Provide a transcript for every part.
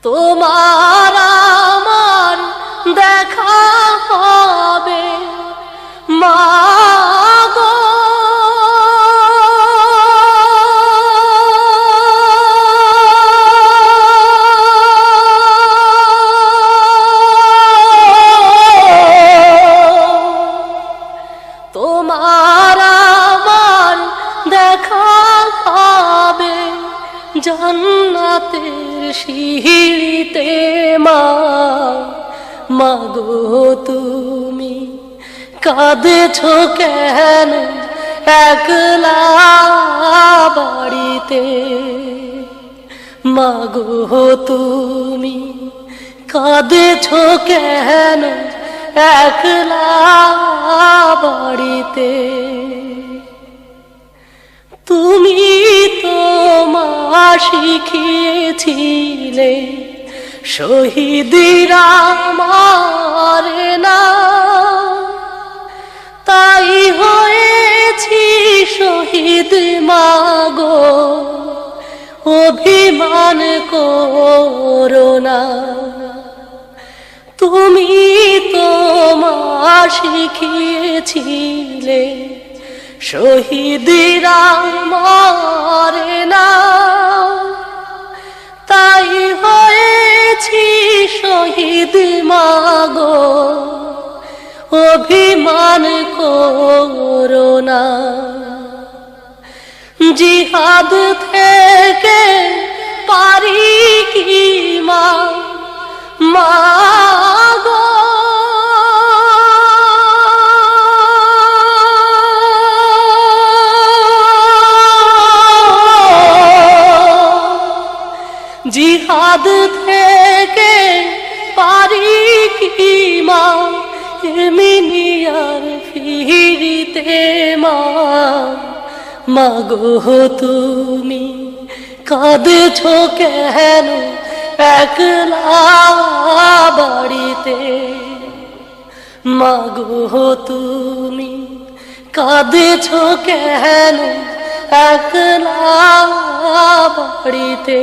তোমার আমার দেখা হবে মাগো, তোমার আমার দেখা হবে জান্নাতের সিঁড়িতে মাগো তুমি কাঁদছো কেন একলা বাড়িতে, মাগো তুমি কাঁদছো কেন একলা বাড়িতে। তুমি তো মা শিখিয়েছিলে শহীদরা মারে না, তাই হয়েছি শহীদ মাগো, অভিমান করো না। তুমি তো মা শিখিয়েছিলে শহীদরা মারে না, তাই হয়েছি শহীদ মাগো, অভিমান করো না। জিহাদ থেকে পারি কি মাগো, জিহাদ থেকে পারি কি এমিনিয়ার ফিরিতে মাগো তুমি কাঁদছো কেন একলা বাড়িতে, মাগো তুমি কাঁদছো কেন একলা বাড়িতে।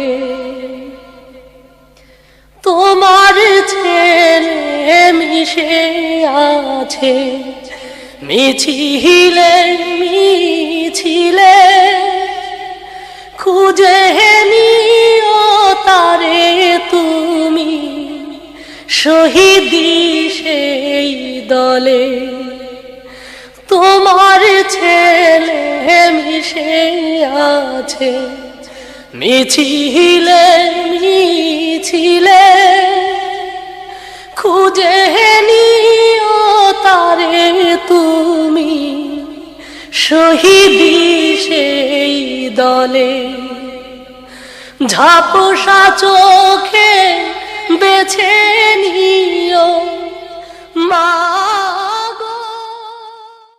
তোমার ছেলে মিশে আছে মিছিলে মিছিলে, খুঁজে নিও তারে তুমি শহীদি সেই দলে। তোমার ছেলে মিশে আছে মিছিলে মিছিলে, খুঁজে নিও তারে তুমি শহীদি সেই দলে। ঝাপসা চোখে